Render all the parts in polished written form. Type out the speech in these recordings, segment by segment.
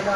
Hello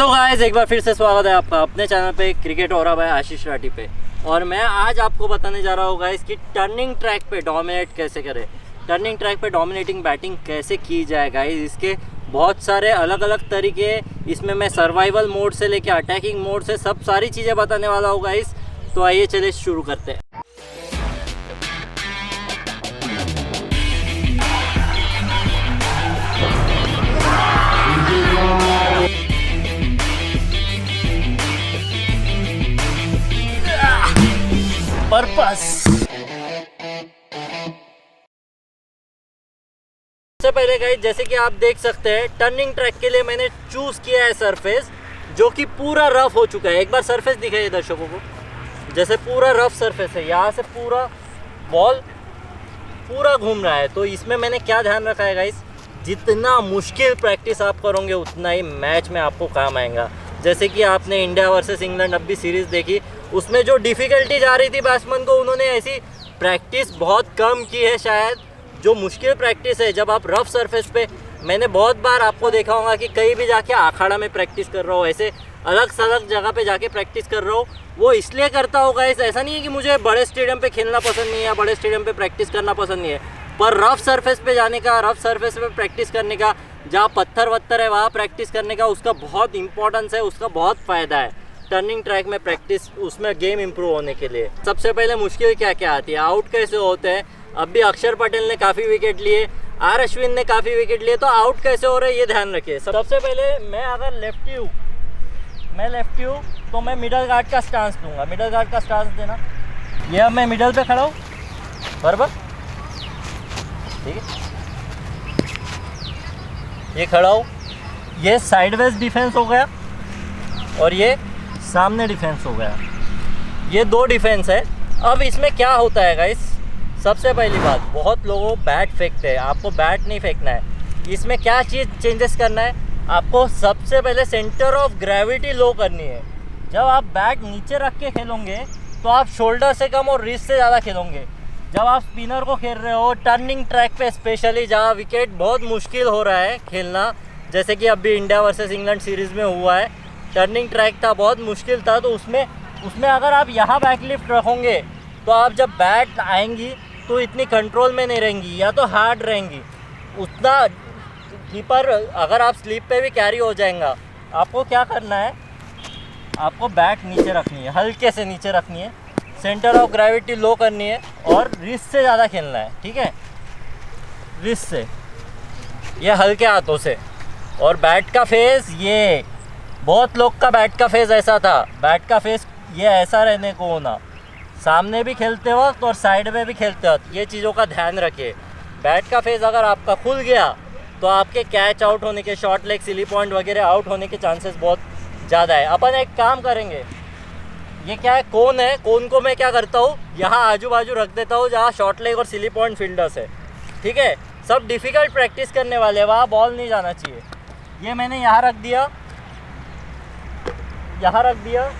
guys, एक बार फिर से स्वागत है आपका अपने चैनल पे क्रिकेट हो रहा है आशीष राठी पे। और मैं आज आपको बताने जा रहा हूँ गाइस कि टर्निंग ट्रैक पे डोमिनेट कैसे करें, टर्निंग ट्रैक पे डोमिनेटिंग बैटिंग कैसे की जाए गाइस। इसके बहुत सारे अलग अलग तरीके, इसमें मैं सर्वाइवल मोड से लेके अटैकिंग मोड से सब सारी चीज़ें बताने वाला हूँ गाइस। तो आइए चलिए शुरू करते हैं। पर्पस सबसे पहले गाइस, जैसे कि आप देख सकते हैं टर्निंग ट्रैक के लिए मैंने चूज किया है सरफेस जो कि पूरा रफ हो चुका है। एक बार सरफेस दिखाइए दर्शकों को, जैसे पूरा रफ सरफेस है, यहाँ से पूरा बॉल पूरा घूम रहा है। तो इसमें मैंने क्या ध्यान रखा है गाइस, जितना मुश्किल प्रैक्टिस आप करोगे उतना ही मैच में आपको काम आएगा। जैसे कि आपने इंडिया वर्सेस इंग्लैंड अब भी सीरीज़ देखी, उसमें जो डिफ़िकल्टी जा रही थी बैट्समैन को, उन्होंने ऐसी प्रैक्टिस बहुत कम की है शायद। जो मुश्किल प्रैक्टिस है जब आप रफ सरफेस पे, मैंने बहुत बार आपको देखा होगा कि कहीं भी जाके अखाड़ा में प्रैक्टिस कर रहा हो, ऐसे अलग अलग जगह पे जाके प्रैक्टिस कर रहा हो, वो इसलिए करता होगा। ऐसा नहीं है कि मुझे बड़े स्टेडियम पे खेलना पसंद नहीं है या बड़े स्टेडियम पे प्रैक्टिस करना पसंद नहीं है, पर रफ सरफेस पे जाने का, रफ सरफेस पे प्रैक्टिस करने का, जहाँ पत्थर वत्थर है वहाँ प्रैक्टिस करने का, उसका बहुत इंपॉर्टेंस है, उसका बहुत फ़ायदा है टर्निंग ट्रैक में प्रैक्टिस, उसमें गेम इंप्रूव होने के लिए। सबसे पहले मुश्किल क्या क्या आती है, आउट कैसे होते हैं। अब भी अक्षर पटेल ने काफ़ी विकेट लिए, आर अश्विन ने काफ़ी विकेट लिए, तो आउट कैसे हो रहे हैं ये ध्यान रखिए। सबसे पहले मैं अगर लेफ्टी हूँ, तो मैं मिडल गार्ड का स्टांस दूंगा। मिडल गार्ड का स्टांस देना, ये अब मैं मिडल पे खड़ा हूँ बराबर, ठीक है, ये खड़ा हूँ, ये साइडवेज डिफेंस हो गया और ये सामने डिफेंस हो गया। ये दो डिफेंस है। अब इसमें क्या होता है गाइस, सबसे पहली बात, बहुत लोगों बैट फेंकते हैं, आपको बैट नहीं फेंकना है। इसमें क्या चीज़ चेंजेस करना है, आपको सबसे पहले सेंटर ऑफ ग्रेविटी लो करनी है। जब आप बैट नीचे रख के खेलोगे तो आप शोल्डर से कम और रिस्ट से ज़्यादा खेलोगे। जब आप स्पिनर को खेल रहे हो टर्निंग ट्रैक पे, स्पेशली जहाँ विकेट बहुत मुश्किल हो रहा है खेलना, जैसे कि अभी इंडिया वर्सेस इंग्लैंड सीरीज़ में हुआ है, टर्निंग ट्रैक था, बहुत मुश्किल था। तो उसमें अगर आप यहाँ बैकलिफ्ट रखोगे तो आप जब बैट आएंगी तो इतनी कंट्रोल में नहीं रहेंगी, या तो हार्ड रहेंगी उतना कीपर, अगर आप स्लीप पे भी कैरी हो जाएगा। आपको क्या करना है, आपको बैट नीचे रखनी है, हल्के से नीचे रखनी है, सेंटर ऑफ ग्रेविटी लो करनी है और रिस्ट से ज़्यादा खेलना है, ठीक है, रिस्ट से, ये हल्के हाथों से। और बैट का फेस, ये बहुत लोग का बैट का फेस ऐसा था, बैट का फेस ये ऐसा रहने को होना, सामने भी खेलते वक्त और साइड में भी खेलते वक्त, ये चीज़ों का ध्यान रखिए। बैट का फेस अगर आपका खुल गया तो आपके कैच आउट होने के, शॉर्ट लेग, सिली पॉइंट वगैरह आउट होने के चांसेस बहुत ज़्यादा है। अपन एक काम करेंगे, ये क्या है, कोन है, कोन को मैं क्या करता हूँ, यहाँ आजू बाजू रख देता हूँ जहाँ शॉर्ट लेग और सिली पॉइंट फील्डर्स है, ठीक है। सब डिफ़िकल्ट प्रैक्टिस करने वाले, वहाँ बॉल नहीं जाना चाहिए। ये मैंने यहाँ रख दिया, यहाँ रख दिया,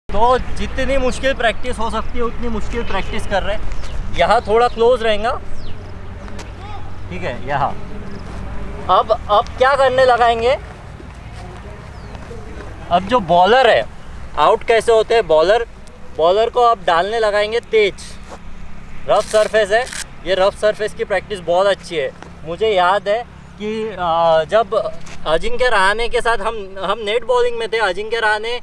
तो जितनी मुश्किल प्रैक्टिस हो सकती है उतनी मुश्किल प्रैक्टिस कर रहे हैं। यहाँ थोड़ा क्लोज रहेगा, ठीक है, यहाँ। अब क्या करने लगाएंगे, अब जो बॉलर है, आउट कैसे होते हैं, बॉलर को अब डालने लगाएंगे तेज। रफ सरफेस है, ये रफ सरफेस की प्रैक्टिस बहुत अच्छी है। मुझे याद है कि जब अजिंक्य रहाणे के साथ हम नेट बॉलिंग में थे, अजिंक्य रहाणे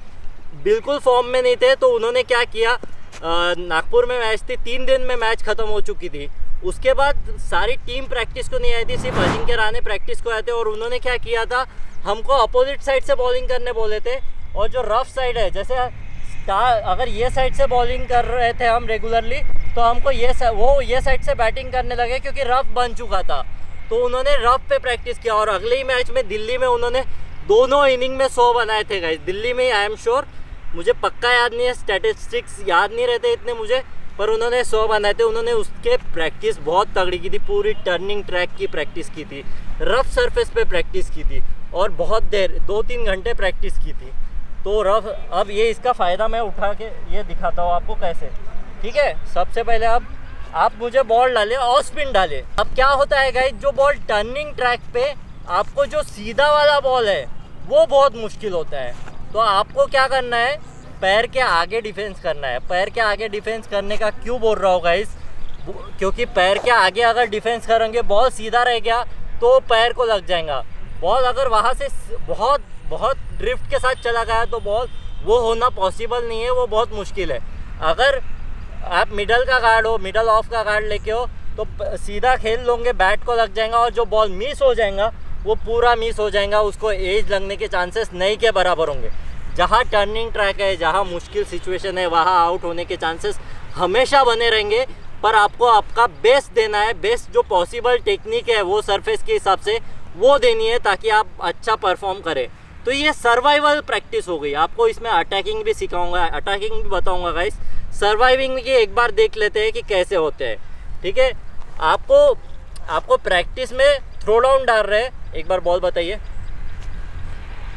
बिल्कुल फॉर्म में नहीं थे, तो उन्होंने क्या किया, नागपुर में मैच थी, 3 दिन में मैच ख़त्म हो चुकी थी। उसके बाद सारी टीम प्रैक्टिस को नहीं आई थी, सिर्फ अजिंक्य रहाणे प्रैक्टिस को आए थे। और उन्होंने क्या किया था, हमको अपोजिट साइड से बॉलिंग करने बोले थे, और जो रफ साइड है, जैसे अगर ये साइड से बॉलिंग कर रहे थे हम रेगुलरली, तो हमको ये साइड से बैटिंग करने लगे क्योंकि रफ बन चुका था। तो उन्होंने रफ पे प्रैक्टिस किया, और अगले ही मैच में दिल्ली में उन्होंने दोनों इनिंग में 100 बनाए थे गाइस, दिल्ली में, आई एम श्योर मुझे पक्का याद नहीं है, स्टैटिस्टिक्स याद नहीं रहते इतने मुझे, पर उन्होंने 100 बनाए थे। उन्होंने उसके प्रैक्टिस बहुत तगड़ी की थी, पूरी टर्निंग ट्रैक की प्रैक्टिस की थी, रफ सरफेस पे प्रैक्टिस की थी और बहुत देर 2-3 घंटे प्रैक्टिस की थी। तो रफ, अब ये इसका फ़ायदा मैं उठा के ये दिखाता हूँ आपको कैसे। ठीक है, सबसे पहले अब आप मुझे बॉल डालें और स्पिन डालें। अब क्या होता है गाइस, जो बॉल टर्निंग ट्रैक पे आपको जो सीधा वाला बॉल है वो बहुत मुश्किल होता है। तो आपको क्या करना है, पैर के आगे डिफेंस करना है। पैर के आगे डिफेंस करने का क्यों बोल रहा हूँ गाइस, क्योंकि पैर के आगे अगर डिफेंस करेंगे, बॉल सीधा रह गया तो पैर को लग जाएगा। बॉल अगर वहाँ से बहुत बहुत ड्रिफ्ट के साथ चला गया तो बॉल वो होना पॉसिबल नहीं है, वो बहुत मुश्किल है। अगर आप मिडल का गार्ड हो, मिडल ऑफ का गार्ड लेके हो तो सीधा खेल लोगे, बैट को लग जाएगा और जो बॉल मिस हो जाएगा वो पूरा मिस हो जाएगा, उसको एज लगने के चांसेस नहीं के बराबर होंगे। जहाँ टर्निंग ट्रैक है, जहाँ मुश्किल सिचुएशन है, वहाँ आउट होने के चांसेस हमेशा बने रहेंगे। पर आपको आपका बेस्ट देना है, बेस्ट जो पॉसिबल टेक्निक है वो सरफेस के हिसाब से वो देनी है ताकि आप अच्छा परफॉर्म करें। तो ये सर्वाइवल प्रैक्टिस हो गई। आपको इसमें अटैकिंग भी सिखाऊंगा, अटैकिंग भी बताऊंगा गाइस। सर्वाइविंग की एक बार देख लेते हैं कि कैसे होते हैं। ठीक है, आपको प्रैक्टिस में थ्रो डाउन डाल रहे हैं, एक बार बॉल बताइए।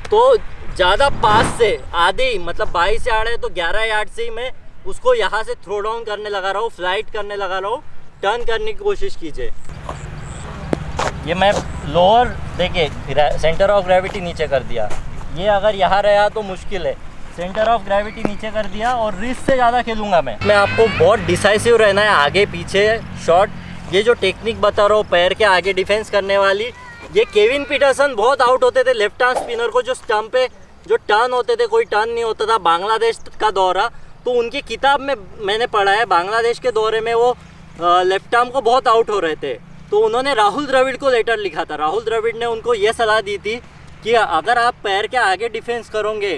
तो ज़्यादा पास से आधे मतलब 22 यार्ड है तो 11 यार्ड से ही मैं उसको यहाँ से थ्रो डाउन करने लगा रहा हूँ, फ्लाइट करने लगा रहा हूँ, टर्न करने की कोशिश कीजिए। ये मैं लोअर देखिए सेंटर ऑफ ग्रेविटी नीचे कर दिया, ये अगर यहाँ रहा तो मुश्किल है। सेंटर ऑफ ग्रेविटी नीचे कर दिया और रिस्क से ज़्यादा खेलूँगा मैं आपको बहुत डिसाइसिव रहना है, आगे पीछे शॉट। ये जो टेक्निक बता रहा हूँ पैर के आगे डिफेंस करने वाली, ये केविन पीटरसन बहुत आउट होते थे लेफ्ट आर्म स्पिनर को, जो स्टंप पे जो टर्न होते थे कोई टर्न नहीं होता था। बांग्लादेश का दौरा, तो उनकी किताब में मैंने पढ़ा है बांग्लादेश के दौरे में वो लेफ्ट आर्म को बहुत आउट हो रहे थे। तो उन्होंने राहुल द्रविड़ को लेटर लिखा था। राहुल द्रविड़ ने उनको ये सलाह दी थी कि अगर आप पैर के आगे डिफेंस करोगे,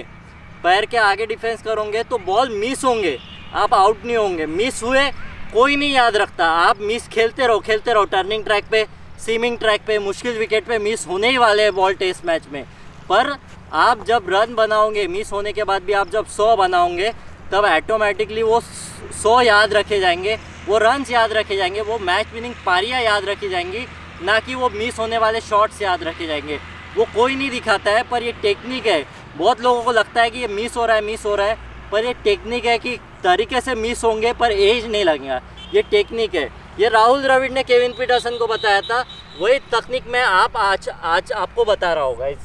पैर के आगे डिफेंस करोगे तो बॉल मिस होंगे, आप आउट नहीं होंगे। मिस हुए कोई नहीं याद रखता, आप मिस खेलते रहो। टर्निंग ट्रैक पे, सीमिंग ट्रैक पे, मुश्किल विकेट पे मिस होने ही वाले हैं बॉल टेस्ट मैच में। पर आप जब रन बनाओगे, मिस होने के बाद भी आप जब 100 बनाओगे तब ऑटोमेटिकली वो 100 याद रखे जाएंगे, वो रन्स याद रखे जाएंगे, वो मैच विनिंग पारियाँ याद रखी जाएंगी, ना कि वो मिस होने वाले शॉट्स याद रखे जाएंगे। वो कोई नहीं दिखाता है, पर ये टेक्निक है। बहुत लोगों को लगता है कि ये मिस हो रहा है, पर ये टेक्निक है कि तरीके से मिस होंगे पर एज नहीं लगेगा, ये टेक्निक है। ये राहुल द्रविड़ ने केविन पीटरसन को बताया था, वही तकनीक मैं आज आपको बता रहा हूँ गाइस।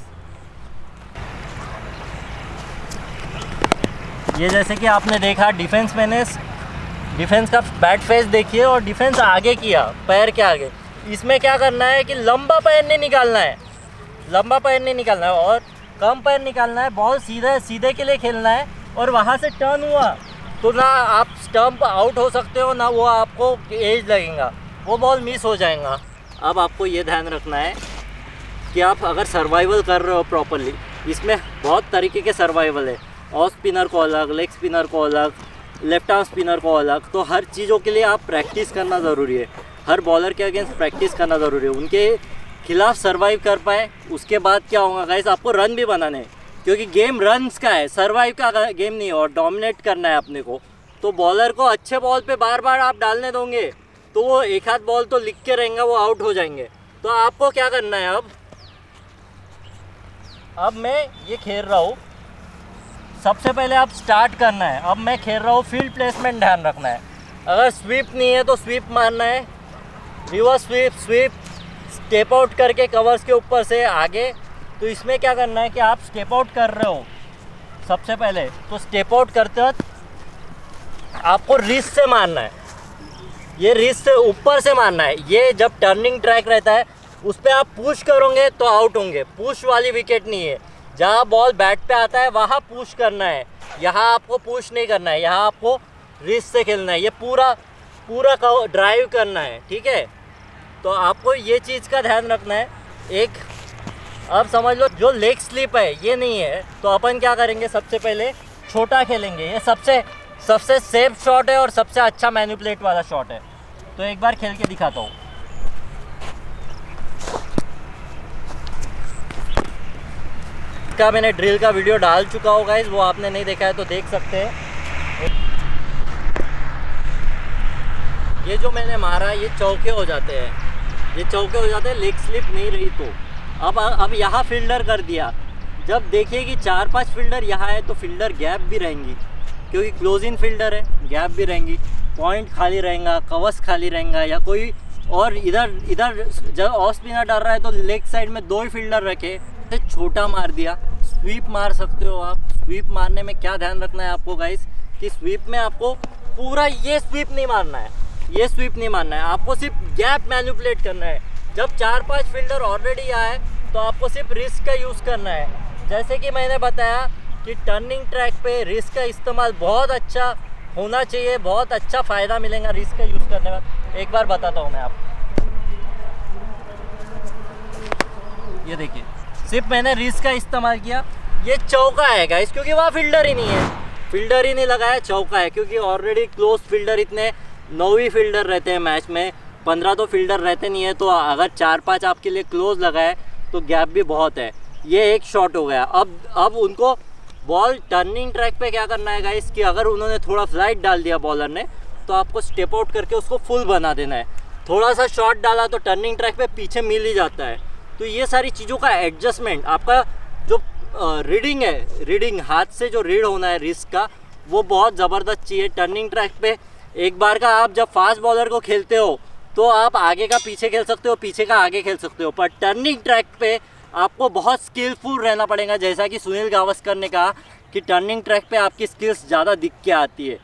ये जैसे कि आपने देखा डिफेंस का बैट फेस देखिए और डिफेंस आगे किया पैर के आगे। इसमें क्या करना है कि लंबा पैर नहीं निकालना है और कम पैर निकालना है। बॉल सीधे के लिए खेलना है और वहाँ से टर्न हुआ तो ना आप स्टंप आउट हो सकते हो, ना वो आपको एज लगेगा, वो बॉल मिस हो जाएगा। अब आपको ये ध्यान रखना है कि आप अगर सर्वाइवल कर रहे हो प्रॉपरली, इसमें बहुत तरीके के सर्वाइवल है। ऑफ स्पिनर को अलग, लेग स्पिनर को अलग, लेफ्ट आर्म स्पिनर को अलग। तो हर चीज़ों के लिए आप प्रैक्टिस करना ज़रूरी है, हर बॉलर के अगेंस्ट प्रैक्टिस करना ज़रूरी है, उनके खिलाफ सर्वाइव कर पाए। उसके बाद क्या होगा गाइस, आपको रन भी बनाने हैं, क्योंकि गेम रन्स का है, सर्वाइव का गेम नहीं है और डोमिनेट करना है अपने को। तो बॉलर को अच्छे बॉल पे बार बार आप डालने दोगे तो वो एक आध बॉल तो लिख के रहेंगे, वो आउट हो जाएंगे। तो आपको क्या करना है, अब मैं ये खेल रहा हूँ, सबसे पहले आप स्टार्ट करना है। अब मैं खेल रहा हूँ, फील्ड प्लेसमेंट ध्यान रखना है। अगर स्वीप नहीं है तो स्वीप मारना है, रिवर्स स्वीप, स्टेप आउट करके कवर्स के ऊपर से आगे। तो इसमें क्या करना है कि आप स्टेप आउट कर रहे हो, सबसे पहले तो स्टेप आउट करते वक्त आपको रिस्ट से मारना है, ये रिस्ट से ऊपर से मारना है। ये जब टर्निंग ट्रैक रहता है उस पर आप पुश करोगे तो आउट होंगे, पुश वाली विकेट नहीं है। जहाँ बॉल बैट पे आता है वहाँ पुश करना है, यहाँ आपको पुश नहीं करना है, यहाँ आपको रिस्ट से खेलना है, ये पूरा ड्राइव करना है। ठीक है, तो आपको ये चीज़ का ध्यान रखना है। एक अब समझ लो जो लेग स्लिप है ये नहीं है, तो अपन क्या करेंगे, सबसे पहले छोटा खेलेंगे। ये सबसे सेफ शॉट है और सबसे अच्छा मैनिपुलेट वाला शॉट है। तो एक बार खेल के दिखाता हूँ। इसका मैंने ड्रिल का वीडियो डाल चुका होगा गाइस, वो आपने नहीं देखा है तो देख सकते हैं। ये जो मैंने मारा ये चौके हो जाते हैं, ये चौके हो जाते हैं, लेग स्लिप नहीं रही तो। अब यहाँ फील्डर कर दिया, जब देखिए कि 4-5 फील्डर यहाँ है तो फील्डर गैप भी रहेंगी, क्योंकि क्लोज इन फील्डर है, गैप भी रहेंगी, पॉइंट खाली रहेगा, कवर्स खाली रहेगा, या कोई और इधर जब ऑफ स्पिनर डाल रहा है तो लेग साइड में 2 ही फील्डर रखे, तो छोटा मार दिया। स्वीप मार सकते हो आप। स्वीप मारने में क्या ध्यान रखना है आपको गाइस, कि स्वीप में आपको पूरा ये स्वीप नहीं मारना है, ये स्वीप नहीं मारना है, आपको सिर्फ गैप मैनिपुलेट करना है। जब 4-5 फील्डर ऑलरेडी आए तो आपको सिर्फ रिस्क का यूज़ करना है। जैसे कि मैंने बताया कि टर्निंग ट्रैक पे रिस्क का इस्तेमाल बहुत अच्छा होना चाहिए, बहुत अच्छा फ़ायदा मिलेगा रिस्क का यूज़ करने में। एक बार बताता हूँ मैं आपको, ये देखिए सिर्फ मैंने रिस्क का इस्तेमाल किया, ये चौका है गाइस, क्योंकि वहाँ फील्डर ही नहीं है, फील्डर ही नहीं लगाया, चौका है। क्योंकि ऑलरेडी क्लोज फील्डर इतने 9 ही फील्डर रहते हैं मैच में, 15 तो फील्डर रहते नहीं है, तो अगर 4-5 आपके लिए क्लोज लगाए तो गैप भी बहुत है। ये एक शॉट हो गया। अब उनको बॉल टर्निंग ट्रैक पे क्या करना है गाइस, कि अगर उन्होंने थोड़ा फ्लाइट डाल दिया बॉलर ने, तो आपको स्टेप आउट करके उसको फुल बना देना है। थोड़ा सा शॉट डाला तो टर्निंग ट्रैक पे पीछे मिल ही जाता है। तो ये सारी चीज़ों का एडजस्टमेंट, आपका जो रीडिंग है, रीडिंग हाथ से जो रीड होना है रिस्क का, वो बहुत ज़बरदस्त चाहिए टर्निंग ट्रैक पे। एक बार का आप जब फास्ट बॉलर को खेलते हो तो आप आगे का पीछे खेल सकते हो, पीछे का आगे खेल सकते हो, पर टर्निंग ट्रैक पे आपको बहुत स्किलफुल रहना पड़ेगा। जैसा कि सुनील गावस्कर ने कहा कि टर्निंग ट्रैक पे आपकी स्किल्स ज़्यादा दिख के आती है,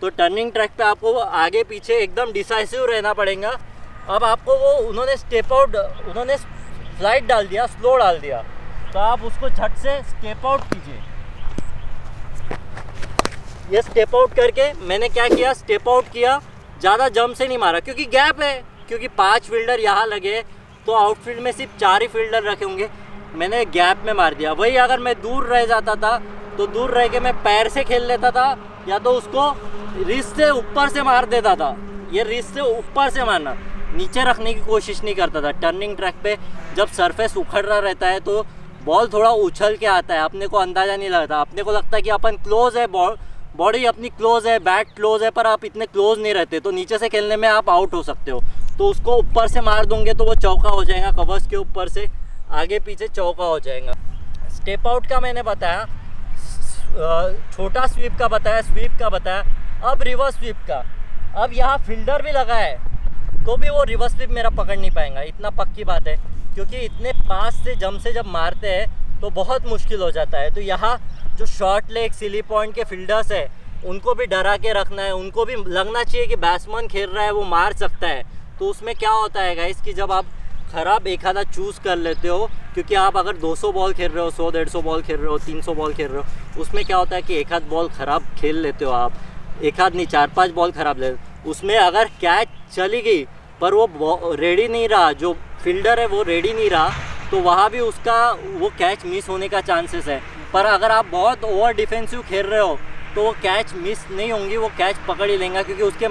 तो टर्निंग ट्रैक पे आपको आगे पीछे एकदम डिसाइसिव रहना पड़ेगा। अब आपको वो उन्होंने स्टेप आउट, उन्होंने फ्लाइट डाल दिया, स्लो डाल दिया, तो आप उसको झट से स्टेप आउट कीजिए। ये स्टेप आउट करके मैंने क्या किया, स्टेप आउट किया, ज़्यादा जम से नहीं मारा, क्योंकि गैप है, क्योंकि 5 फील्डर यहाँ लगे तो आउटफील्ड में सिर्फ 4 ही फील्डर रखे होंगे, मैंने गैप में मार दिया। वही अगर मैं दूर रह जाता था तो दूर रह के मैं पैर से खेल लेता था, या तो उसको रिस्ट से ऊपर से मार देता था। ये रिस्ट से ऊपर से मारना, नीचे रखने की कोशिश नहीं करता था। टर्निंग ट्रैक पे जब सरफेस उखड़ रहा रहता है तो बॉल थोड़ा उछल के आता है, अपने को अंदाज़ा नहीं लगता, अपने को लगता है कि अपन क्लोज है, बॉडी अपनी क्लोज है, बैट क्लोज है, पर आप इतने क्लोज नहीं रहते, तो नीचे से खेलने में आप आउट हो सकते हो। तो उसको ऊपर से मार दूंगे तो वो चौका हो जाएगा, कवर्स के ऊपर से आगे पीछे चौका हो जाएगा। स्टेप आउट का मैंने बताया, छोटा स्वीप का बताया, स्वीप का बताया। अब रिवर्स स्वीप का, अब यहाँ फील्डर भी लगा है तो भी वो रिवर्स स्वीप मेरा पकड़ नहीं पाएगा, इतना पक्की बात है, क्योंकि इतने पास से जम से जब मारते हैं तो बहुत मुश्किल हो जाता है। तो यहाँ जो शॉर्ट लेग सिली पॉइंट के फील्डर्स है उनको भी डरा के रखना है, उनको भी लगना चाहिए कि बैट्समैन खेल रहा है, वो मार सकता है। तो उसमें क्या होता है गाइस, कि जब आप ख़राब एक आधा चूज़ कर लेते हो, क्योंकि आप अगर 200 बॉल खेल रहे हो, 100-150 बॉल खेल रहे हो, 300 बॉल खेल रहे हो, उसमें क्या होता है कि एक आध बॉल ख़राब खेल लेते हो आप, एक आध नहीं 4-5 बॉल ख़राब ले, उसमें अगर कैच चली गई पर वो रेडी नहीं रहा, जो फील्डर है वो रेडी नहीं रहा, तो वहाँ भी उसका वो कैच मिस होने का चांसेस है। पर अगर आप बहुत ओवर डिफेंसिव खेल रहे हो तो वो कैच मिस नहीं होंगी, वो कैच पकड़ ही लेंगे, क्योंकि उसके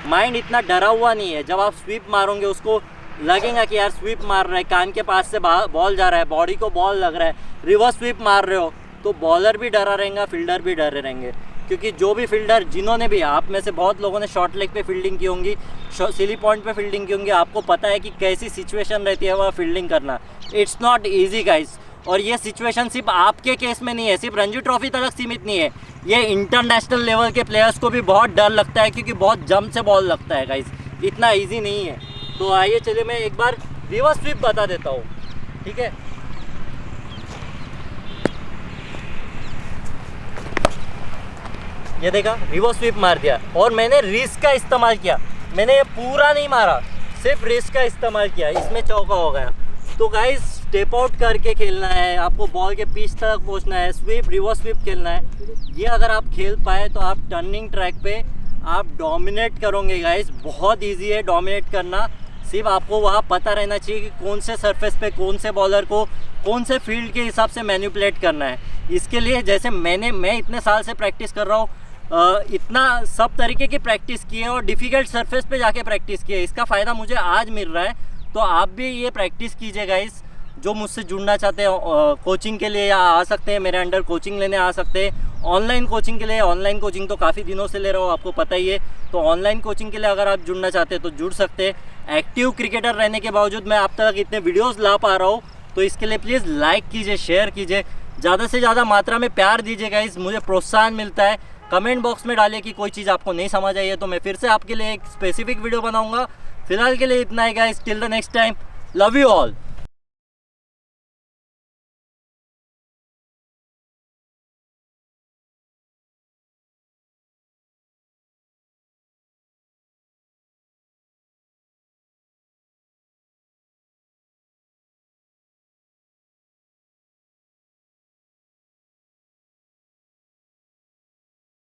माइंड इतना डरा हुआ नहीं है। जब आप स्वीप मारोगे उसको लगेगा कि यार स्वीप मार रहा है, कान के पास से बॉल जा रहा है, बॉडी को बॉल लग रहा है। रिवर्स स्वीप मार रहे हो तो बॉलर भी डरा रहेगा, फील्डर भी डरे रहेंगे, क्योंकि जो भी फील्डर, जिन्होंने भी, आप में से बहुत लोगों ने शॉर्ट लेग पे फील्डिंग की होंगी, सिली पॉइंट पे फील्डिंग की होंगी, आपको पता है कि कैसी सिचुएशन रहती है वह फील्डिंग करना। It's not easy guys. और ये सिचुएशन सिर्फ आपके केस में नहीं है, सिर्फ रणजी ट्रॉफी तक सीमित नहीं है, ये इंटरनेशनल लेवल के प्लेयर्स को भी बहुत डर लगता है, क्योंकि बहुत जम से बॉल लगता है गाइस, इतना ईजी नहीं है। तो आइए चलिए मैं एक बार रिवर्स स्वीप बता देता हूँ, ठीक है। ये देखा, रिवर्स स्वीप मार दिया, और मैंने रिस्क का इस्तेमाल किया, मैंने ये पूरा नहीं मारा, सिर्फ रिस्क का इस्तेमाल किया, इसमें चौका हो गया। तो गाइस स्टेप आउट करके खेलना है, आपको बॉल के पिच तक पहुंचना है, स्वीप रिवर्स स्वीप खेलना है। ये अगर आप खेल पाए तो आप टर्निंग ट्रैक पे आप डोमिनेट करोगे गाइस, बहुत इजी है डोमिनेट करना। सिर्फ आपको वहाँ पता रहना चाहिए कि कौन से सरफेस पे कौन से बॉलर को कौन से फील्ड के हिसाब से मैनिपुलेट करना है। इसके लिए जैसे मैं इतने साल से प्रैक्टिस कर रहा हूँ, इतना सब तरीके की प्रैक्टिस की है और डिफ़िकल्ट सरफेस पे जाके प्रैक्टिस की है, इसका फ़ायदा मुझे आज मिल रहा है। तो आप भी ये प्रैक्टिस कीजिए गाइस, जो मुझसे जुड़ना चाहते हैं कोचिंग के लिए, या आ सकते हैं मेरे अंडर कोचिंग लेने आ सकते हैं। ऑनलाइन कोचिंग के लिए, ऑनलाइन कोचिंग तो काफ़ी दिनों से ले रहा हूँ, आपको पता ही है। तो ऑनलाइन कोचिंग के लिए अगर आप जुड़ना चाहते हैं तो जुड़ सकते हैं। एक्टिव क्रिकेटर रहने के बावजूद मैं आप तक इतने वीडियोज़ ला पा रहा हूँ, तो इसके लिए प्लीज़ लाइक कीजिए, शेयर कीजिए, ज़्यादा से ज़्यादा मात्रा में प्यार दीजिए गाइस, मुझे प्रोत्साहन मिलता है। कमेंट बॉक्स में डालिए कि कोई चीज़ आपको नहीं समझ आई है, तो मैं फिर से आपके लिए एक स्पेसिफिक वीडियो बनाऊंगा। फिलहाल के लिए इतना ही guys, till the next time, love you all.